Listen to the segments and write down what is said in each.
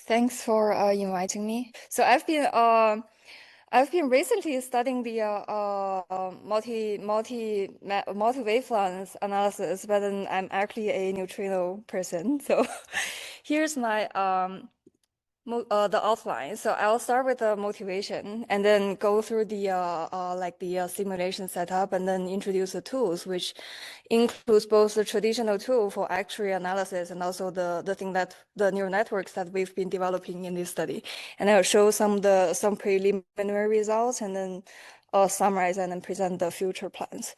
Thanks for inviting me. So I've been recently studying the multi wavelength analysis, but then I'm actually a neutrino person. So here's my the outline. So I'll start with the motivation and then go through the simulation setup and then introduce the tools, which includes both the traditional tool for actuary analysis and also the thing that the neural networks that we've been developing in this study. And I'll show some preliminary results and then summarize and then present the future plans.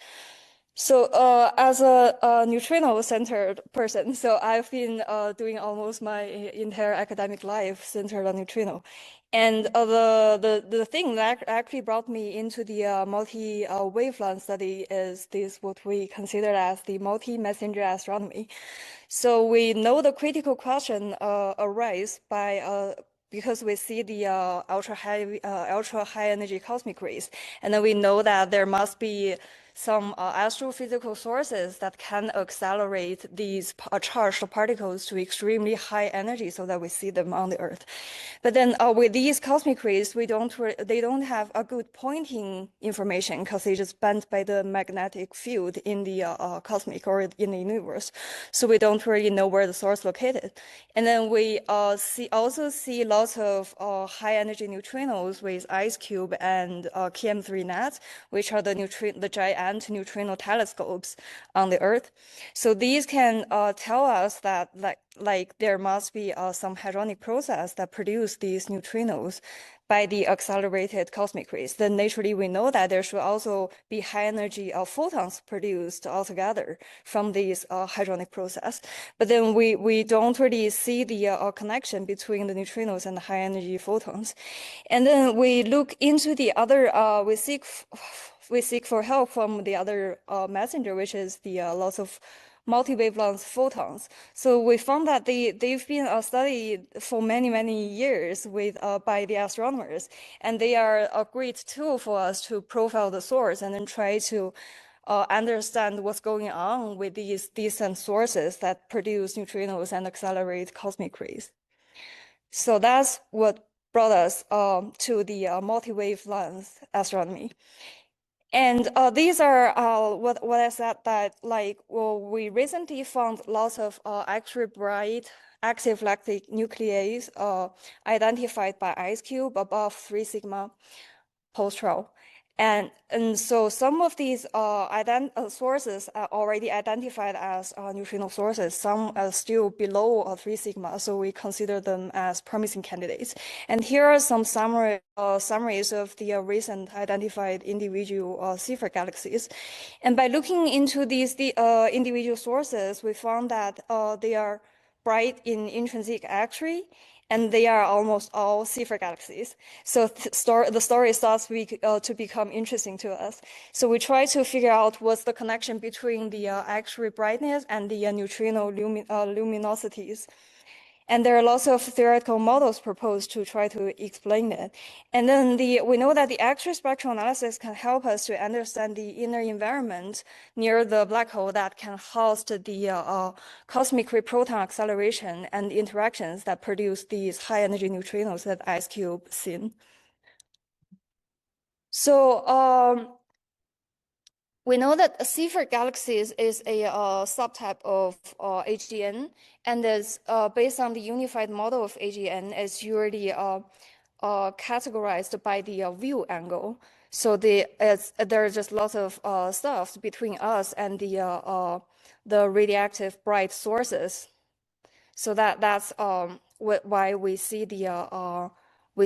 So, as a neutrino-centered person, so I've been doing almost my entire academic life centered on neutrino, and the thing that actually brought me into the multi-wavelength study is this what we consider as the multi-messenger astronomy. So we know the critical question arise by because we see the ultra high energy cosmic rays, and then we know that there must be some astrophysical sources that can accelerate these charged particles to extremely high energy so that we see them on the Earth. But then with these cosmic rays, they don't have a good pointing information because they just bent by the magnetic field in the cosmic or in the universe. So we don't really know where the source located. And then we also see lots of high energy neutrinos with IceCube and KM3 which are the giant neutrino telescopes on the Earth. So these can tell us that like there must be some hadronic process that produce these neutrinos by the accelerated cosmic rays. Then naturally we know that there should also be high energy photons produced altogether from this hadronic process. But then we don't really see the connection between the neutrinos and the high energy photons. And then we look into the other, we seek for help from the other messenger, which is the loss of multi-wavelength photons. So we found that they've been studied for many years with by the astronomers, and they are a great tool for us to profile the source and then try to understand what's going on with these distant sources that produce neutrinos and accelerate cosmic rays. So that's what brought us to the multi-wavelength astronomy. And these are what I said that we recently found lots of extra bright active lactic nuclei identified by IceCube above 3 sigma post-12. And so some of these sources are already identified as neutrino sources. Some are still below 3 sigma, so we consider them as promising candidates. And here are some summaries of the recent identified individual Seyfert galaxies. And by looking into these individual sources, we found that they are bright in intrinsic X-ray, and they are almost all Seyfert galaxies. So the story starts to become interesting to us. So we try to figure out what's the connection between the X-ray brightness and the neutrino luminosities. And there are lots of theoretical models proposed to try to explain it. And then we know that the X-ray spectral analysis can help us to understand the inner environment near the black hole that can host the cosmic ray proton acceleration and interactions that produce these high energy neutrinos that IceCube seen. So we know that Seyfert galaxies is a subtype of AGN, and is based on the unified model of AGN, is usually categorized by the view angle. So there's just lots of stuff between us and the radioactive bright sources. So that's why we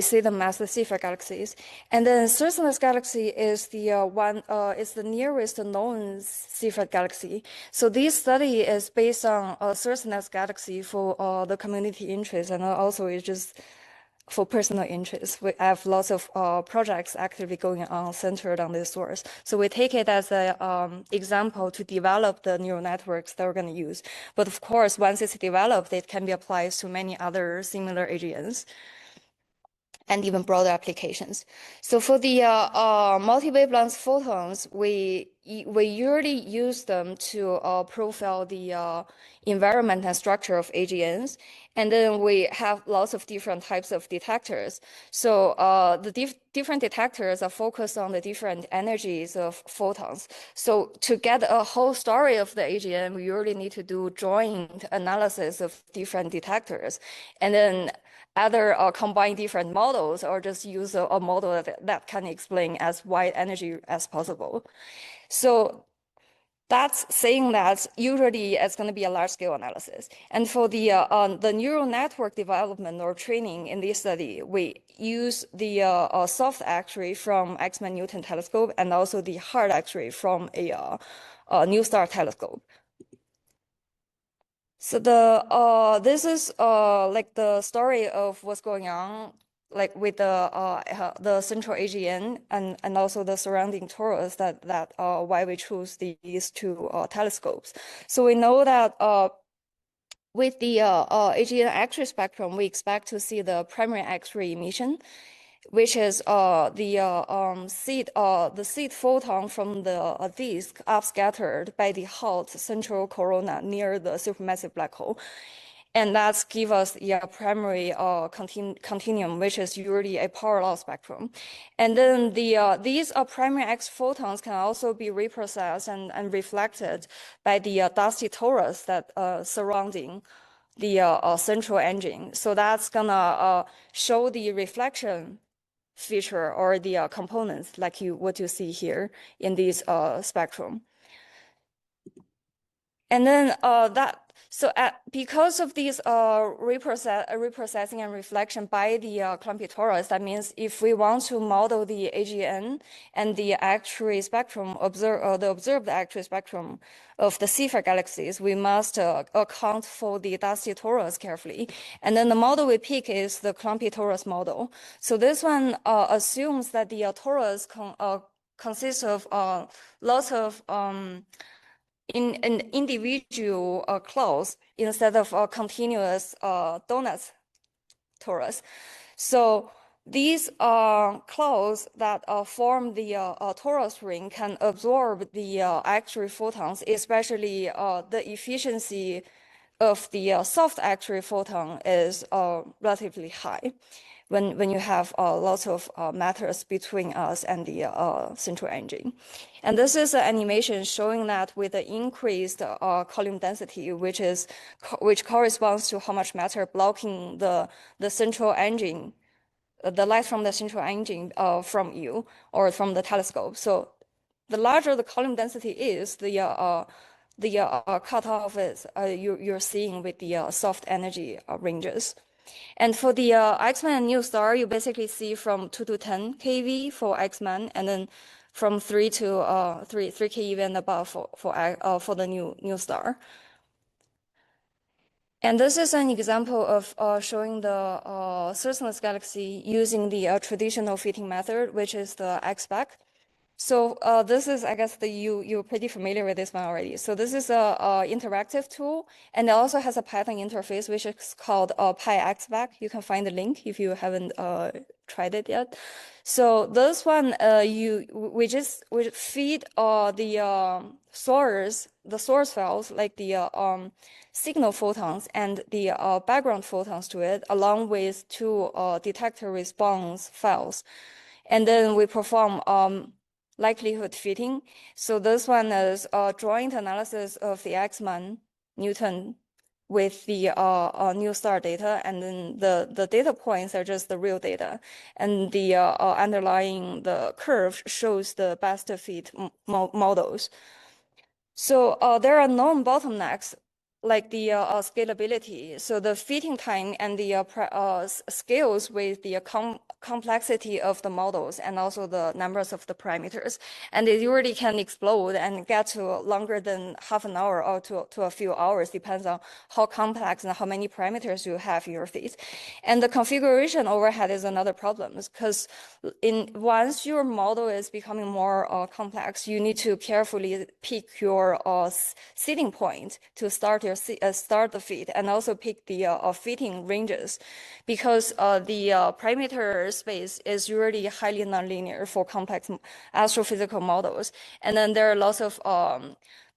see them as the Seyfert galaxies. And then Circinus galaxy is is the nearest known Seyfert galaxy. So this study is based on Circinus galaxy for the community interest, and also it's just for personal interest. We have lots of projects actively going on centered on this source. So we take it as an example to develop the neural networks that we're going to use. But of course, once it's developed, it can be applied to many other similar AGNs and even broader applications. So for the multi-wavelength photons, we we usually use them to profile the environment and structure of AGNs. And then we have lots of different types of detectors. So the different detectors are focused on the different energies of photons. So to get a whole story of the AGN, we usually need to do joint analysis of different detectors. And then either combine different models or just use a model that can explain as wide energy as possible. So that's saying that usually it's going to be a large-scale analysis. And for the neural network development or training in this study, we use the soft X-ray from X-Men Newton telescope and also the hard X-ray from a New Star telescope. So this is like the story of what's going on, like with the central AGN and also the surrounding torus that why we choose these two telescopes. So we know that with the AGN X-ray spectrum, we expect to see the primary X-ray emission, which is the seed photon from the disk upscattered by the hot central corona near the supermassive black hole. And that's give us the primary continuum, which is usually a power law spectrum. And then these primary X photons can also be reprocessed and reflected by the dusty torus that surrounding the central engine. So that's gonna show the reflection feature or the components like what you see here in this spectrum. And then because of these reprocessing and reflection by the clumpy torus, that means if we want to model the AGN and the X-ray spectrum, the observed X-ray spectrum of the Cepheid galaxies, we must account for the dusty torus carefully. And then the model we pick is the clumpy torus model. So this one assumes that the torus consists of lots of in an individual clouds instead of a continuous donut torus. So these clouds that form the torus ring can absorb the X-ray photons, especially the efficiency of the soft X-ray photon is relatively high when you have lots of matters between us and the central engine. And this is an animation showing that with the increased column density, which corresponds to how much matter blocking the central engine, the light from the central engine from you or from the telescope. So the larger the column density is, the cutoff is you're seeing with the soft energy ranges. And for the X-Men and New Star, you basically see from 2 to 10 keV for X-Men, and then from 3 to 3 keV and above for the New Star. And this is an example of showing the Circinus galaxy using the traditional fitting method, which is the X-spec. So this is, I guess, you're pretty familiar with this one already. So this is a interactive tool, and it also has a Python interface, which is called PyXback. You can find the link if you haven't tried it yet. So this one, we feed the source files, like the signal photons and the background photons to it, along with two detector response files, and then we perform likelihood fitting. So this one is a joint analysis of the X-Men Newton with the New Star data, and then the data points are just the real data, and the underlying the curve shows the best fit models. So there are known bottlenecks like the scalability. So the fitting time and the scales with the complexity of the models and also the numbers of the parameters. And it usually can explode and get to longer than half an hour or to a few hours, depends on how complex and how many parameters you have in your fit. And the configuration overhead is another problem, because once your model is becoming more complex, you need to carefully pick your seeding point to start your start the fit, and also pick the fitting ranges, because the parameter space is usually highly nonlinear for complex astrophysical models. And then there are lots of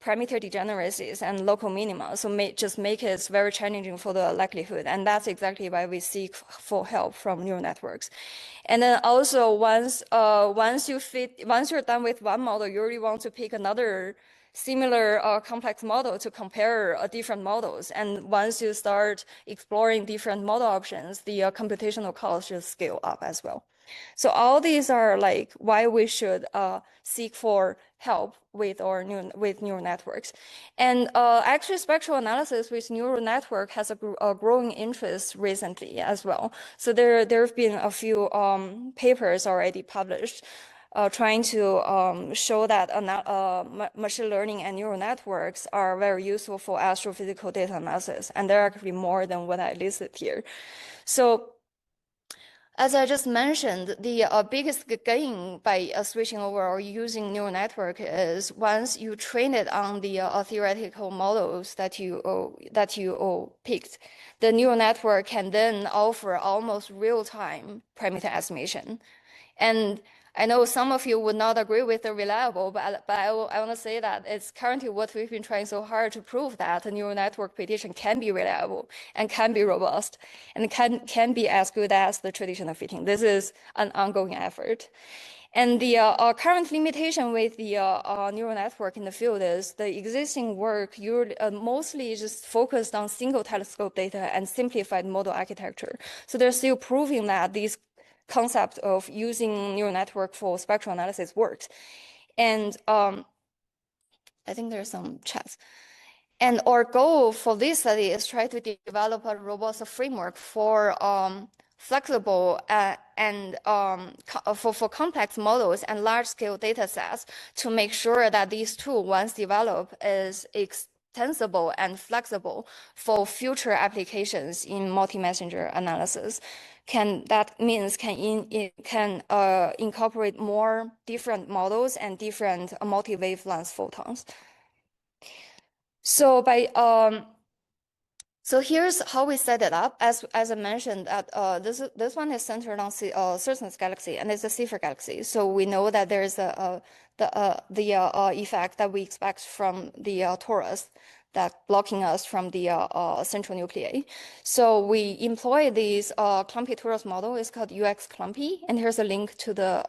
parameter degeneracies and local minima, so just make it very challenging for the likelihood. And that's exactly why we seek for help from neural networks. And then also once you're done with one model, you really want to pick another similar complex model to compare different models. And once you start exploring different model options, the computational cost should scale up as well. So all these are like why we should seek for help with neural networks. And actually spectral analysis with neural network has a growing interest recently as well. So there have been a few papers already published trying to show that machine learning and neural networks are very useful for astrophysical data analysis. And there are actually more than what I listed here. So as I just mentioned, the biggest gain by switching over or using neural network is once you train it on the theoretical models that you picked, the neural network can then offer almost real-time parameter estimation. And I know some of you would not agree with the reliable, but I want to say that it's currently what we've been trying so hard to prove, that the neural network prediction can be reliable and can be robust and can be as good as the traditional fitting. This is an ongoing effort. And the current limitation with the neural network in the field is the existing work mostly just focused on single telescope data and simplified model architecture. So they're still proving that these concept of using neural network for spectral analysis works. And I think there's some chats. And our goal for this study is try to develop a robust framework for flexible and for complex models and large-scale data sets to make sure that these tools, once developed, is extensible and flexible for future applications in multi-messenger analysis. Can incorporate more different models and different multi-wavelength photons. So so here's how we set it up. As I mentioned, that this one is centered on Circinus galaxy, and it's a Seyfert galaxy. So we know that there is the effect that we expect from the torus that blocking us from the central nuclei. So we employ this clumpy torus model. It's called UX clumpy, and here's a link to the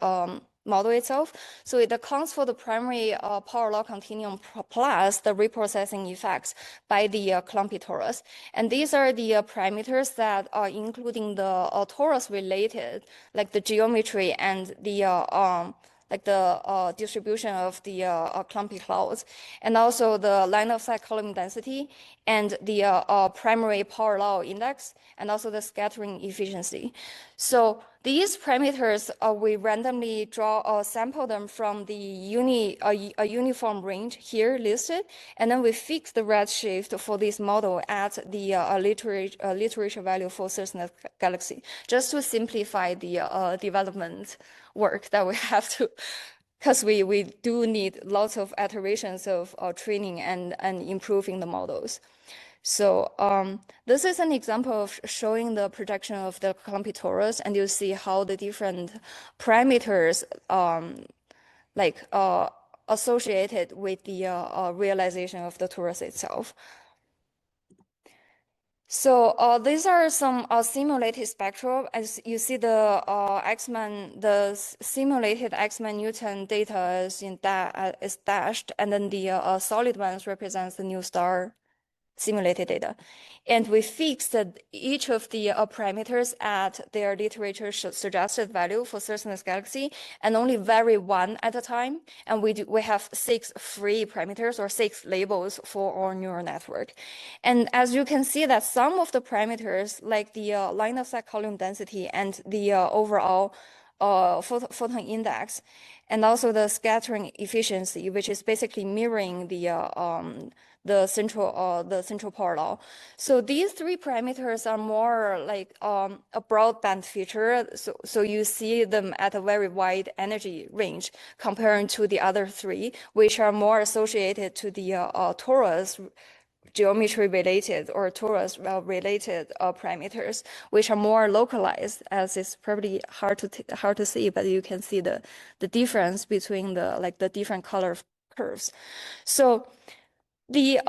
model itself. So it accounts for the primary power law continuum plus the reprocessing effects by the clumpy torus. And these are the parameters that are including the torus related, like the geometry and the like the distribution of the clumpy clouds, and also the line of sight column density, and the primary power law index, and also the scattering efficiency. So these parameters, we randomly sample them from the uniform range here listed, and then we fix the redshift for this model at the literature value for Circinus galaxy, just to simplify the development work that we have to, because we do need lots of iterations of training and improving the models. So this is an example of showing the projection of the clumpy torus, and you see how the different parameters associated with the realization of the torus itself. So these are some simulated spectral. As you see, the simulated X-Man Newton data is dashed, and then the solid ones represents the new star simulated data. And we fixed each of the parameters at their literature suggested value for Circinus galaxy, and only vary one at a time. And we have 6 free parameters or 6 labels for our neural network. And as you can see that some of the parameters, like the line of sight column density and the overall photon index, and also the scattering efficiency, which is basically mirroring the central power law. So these 3 parameters are more like a broadband feature. So you see them at a very wide energy range comparing to the other 3, which are more associated to the torus geometry related or torus related parameters, which are more localized, as it's probably hard to see, but you can see the difference between the different color curves. So the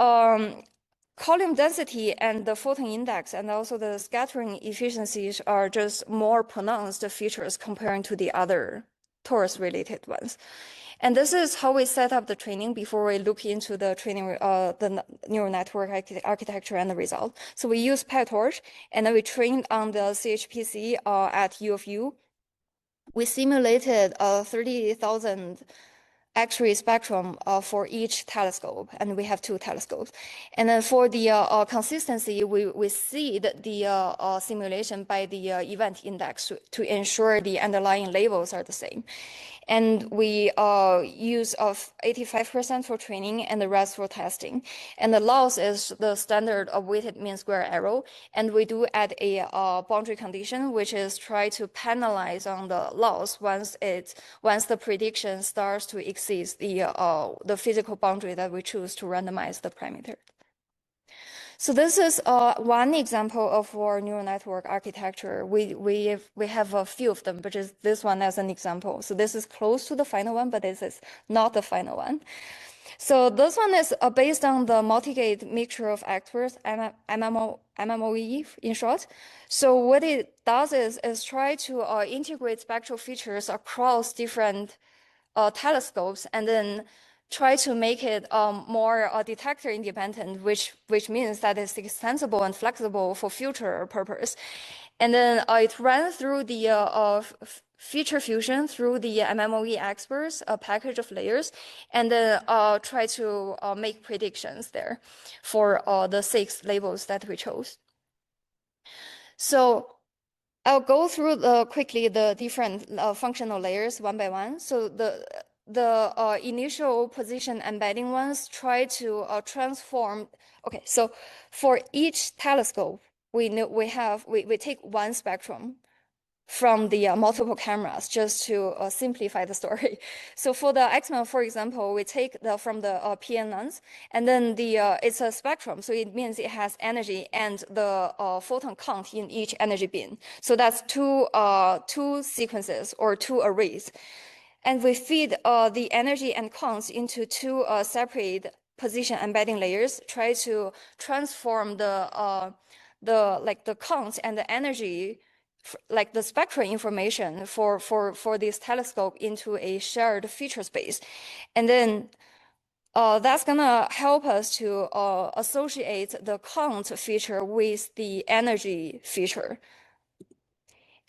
column density and the photon index and also the scattering efficiencies are just more pronounced features comparing to the other torus related ones. And this is how we set up the training before we look into the training, the neural network architecture and the result. So we use PyTorch, and then we trained on the CHPC at U of U. We simulated 30,000 X-ray spectrum for each telescope, and we have 2 telescopes. And then for the consistency, we seed the simulation by the event index to ensure the underlying labels are the same. And we use 85% for training and the rest for testing. And the loss is the standard of weighted mean square error. And we do add a boundary condition, which is try to penalize on the loss once the prediction starts to exceed the physical boundary that we choose to randomize the parameter. So this is one example of our neural network architecture. We have a few of them, but just this one as an example. So this is close to the final one, but this is not the final one. So this one is based on the multi-gate mixture of experts, MMOE in short. So what it does is try to integrate spectral features across different telescopes, and then try to make it more detector independent, which means that it's extensible and flexible for future purpose. And then it ran through the feature fusion through the MMOE experts, a package of layers, and then try to make predictions there for the 6 labels that we chose. So I'll go through quickly the different functional layers one by one. So the initial position embedding ones try to transform. Okay, so for each telescope, we take one spectrum from the multiple cameras just to simplify the story. So for the X-Men, for example, we take from the PN lens, and then it's a spectrum, so it means it has energy and the photon count in each energy bin. So that's two sequences or 2 arrays. And we feed the energy and counts into 2 separate position embedding layers, try to transform the counts and the energy, like the spectral information for this telescope, into a shared feature space. And then that's gonna help us to associate the count feature with the energy feature.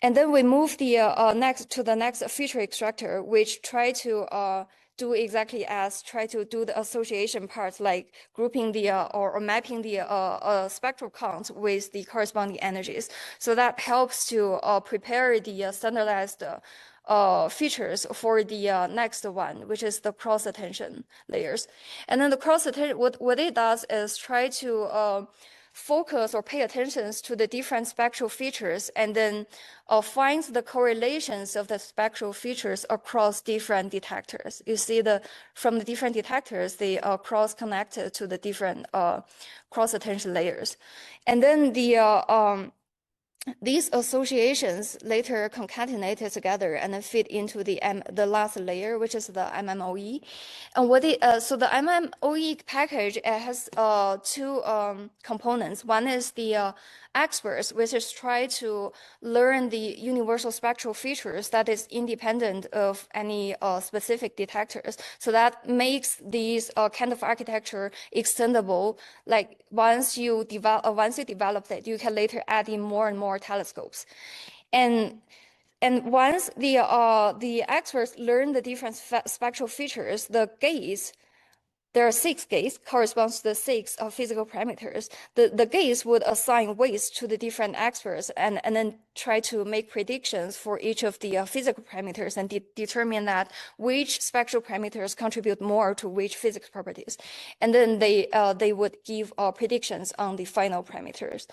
And then we move the next feature extractor, which try to do exactly as try to do the association parts, like grouping the or mapping the spectral count with the corresponding energies. So that helps to prepare the standardized features for the next one, which is the cross attention layers. And then the cross attention, what it does is try to focus or pay attention to the different spectral features, and then finds the correlations of the spectral features across different detectors. You see from the different detectors, they are cross-connected to the different cross-attention layers. And then these associations later concatenated together and then fit into the last layer, which is the MMOE. And so the MMOE package has 2 components. One is the experts, which is try to learn the universal spectral features that is independent of any specific detectors. So that makes these kind of architecture extendable. Like once you develop it, you can later add in more and more telescopes. And once the experts learn the different spectral features, the gates, there are 6 gates, corresponds to the 6 physical parameters. The gates would assign weights to the different experts and then try to make predictions for each of the physical parameters and determine that which spectral parameters contribute more to which physics properties. And then they would give predictions on the final parameters.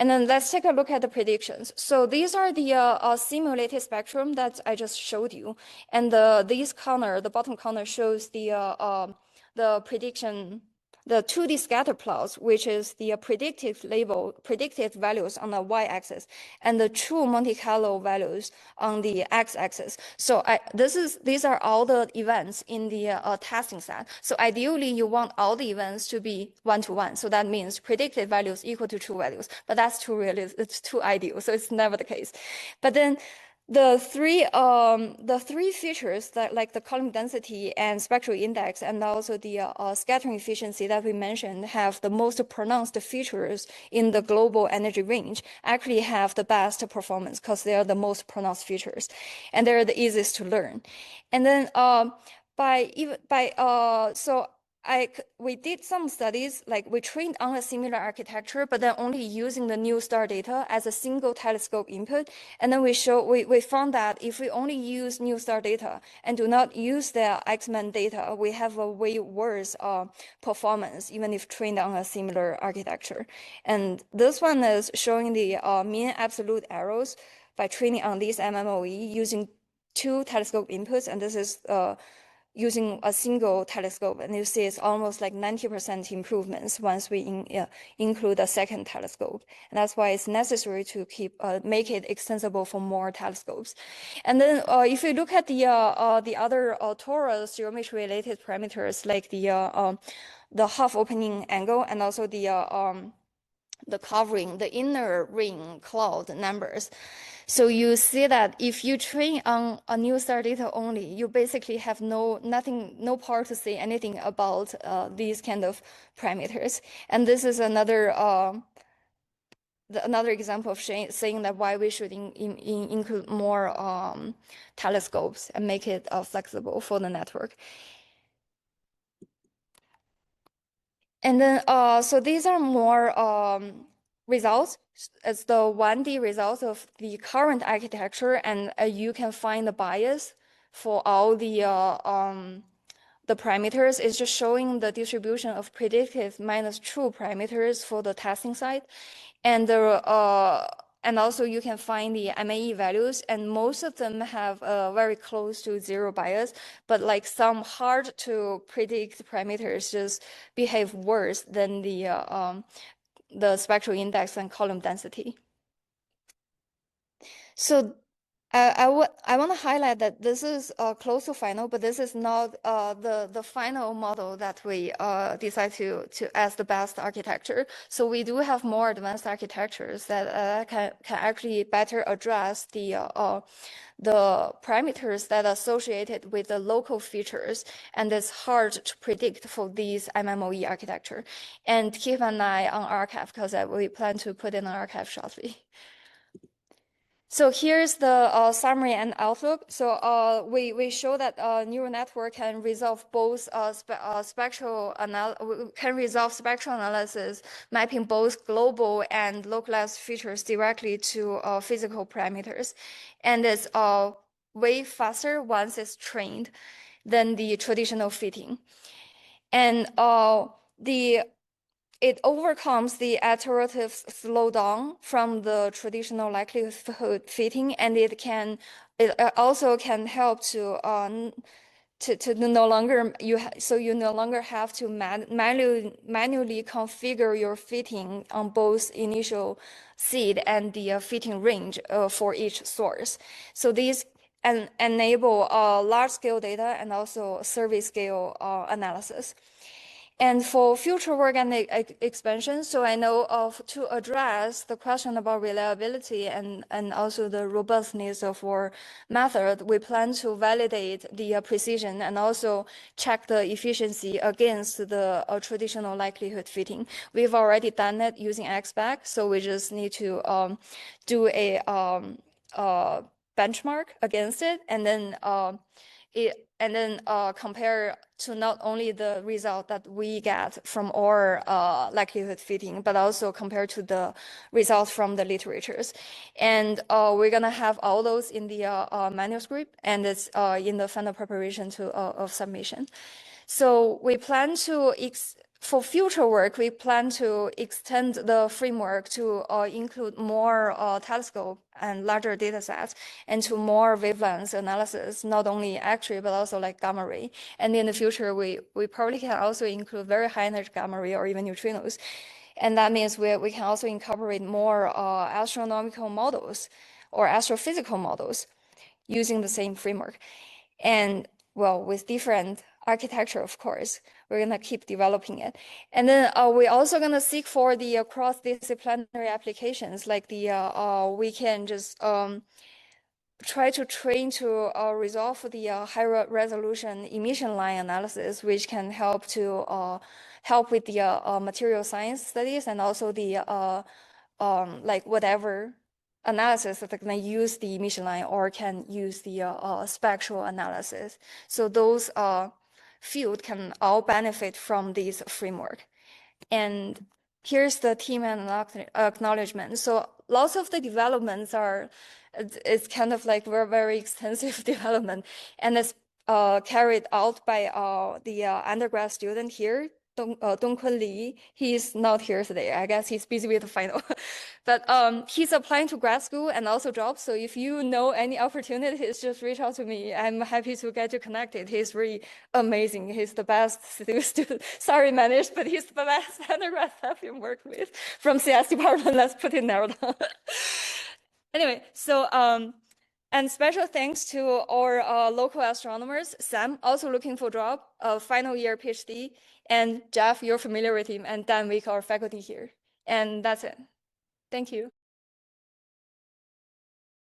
And then let's take a look at the predictions. So these are the simulated spectrum that I just showed you. And the bottom corner shows the prediction, the 2D scatter plots, which is the predictive values on the y-axis, and the true Monte Carlo values on the x-axis. So these are all the events in the testing set. So ideally, you want all the events to be 1-to-1. So that means predicted values equal to true values. But that's too realistic. It's too ideal. So it's never the case. But then the three features that like the column density and spectral index and also the scattering efficiency that we mentioned have the most pronounced features in the global energy range actually have the best performance because they are the most pronounced features and they're the easiest to learn. And then we did some studies, like we trained on a similar architecture, but then only using the new star data as a single telescope input. And then we found that if we only use new star data and do not use the X-band data, we have a way worse performance, even if trained on a similar architecture. And this one is showing the mean absolute errors by training on this MMOE using 2 telescope inputs, and this is using a single telescope, and you see it's almost like 90% improvements once we include a second telescope. And that's why it's necessary to make it extensible for more telescopes. And then if you look at the other torus geometry-related parameters, like the half opening angle and also the covering, the inner ring cloud numbers. So you see that if you train on a new star data only, you basically have no power to say anything about these kind of parameters. And this is another example of saying that why we should include more telescopes and make it flexible for the network. And then, so these are more results as the 1D results of the current architecture, and you can find the bias for all the parameters. It's just showing the distribution of predictive minus true parameters for the testing site, and also you can find the MAE values, and most of them have very close to zero bias, but like some hard to predict parameters just behave worse than the spectral index and column density. So I want to highlight that this is close to final, but this is not the final model that we decide to as the best architecture. So we do have more advanced architectures that can actually better address the parameters that are associated with the local features, and it's hard to predict for these MMOE architecture. And keep an eye on archive because we plan to put in an archive shortly. So here's the summary and outlook. So we show that neural network can resolve both spectral analysis, mapping both global and localized features directly to physical parameters, and it's way faster once it's trained than the traditional fitting, and it overcomes the iterative slowdown from the traditional likelihood fitting, and it also can help to no longer you no longer have to manually configure your fitting on both initial seed and the fitting range for each source. So these enable large scale data and also survey scale analysis. And for future work and expansion, so I know to address the question about reliability and also the robustness of our method, we plan to validate the precision and also check the efficiency against the traditional likelihood fitting. We've already done it using XBAC, so we just need to do a benchmark against it, and then compare to not only the result that we get from our likelihood fitting, but also compare to the results from the literatures. And we're gonna have all those in the manuscript, and it's in the final preparation of submission. So we plan to for future work, we plan to extend the framework to include more telescope and larger data sets, and to more wavelength analysis, not only X-ray, but also like gamma ray. And in the future, we probably can also include very high energy gamma ray or even neutrinos. And that means we can also incorporate more astronomical models or astrophysical models using the same framework. And well, with different architecture, of course, we're gonna keep developing it. And then we're also gonna seek for the cross-disciplinary applications, like the we can just try to train to resolve the high resolution emission line analysis, which can help to help with the material science studies, and also the like whatever analysis that can use the emission line or can use the spectral analysis. So those field can all benefit from this framework. And here's the team and acknowledgement. So lots of the developments are, it's kind of like very extensive development, and it's carried out by the undergrad student here, Dongkun Li. He's not here today. I guess he's busy with the final. But he's applying to grad school and also jobs. So if you know any opportunities, just reach out to me. I'm happy to get you connected. He's really amazing. He's the best student. Sorry, managed, but he's the best undergrad I've been worked with from CS department. Let's put it narrow down. Anyway, so and special thanks to our local astronomers, Sam, also looking for job, final year PhD, and Jeff, you're familiar with him, and Dan Wick, our faculty here. And that's it. Thank you.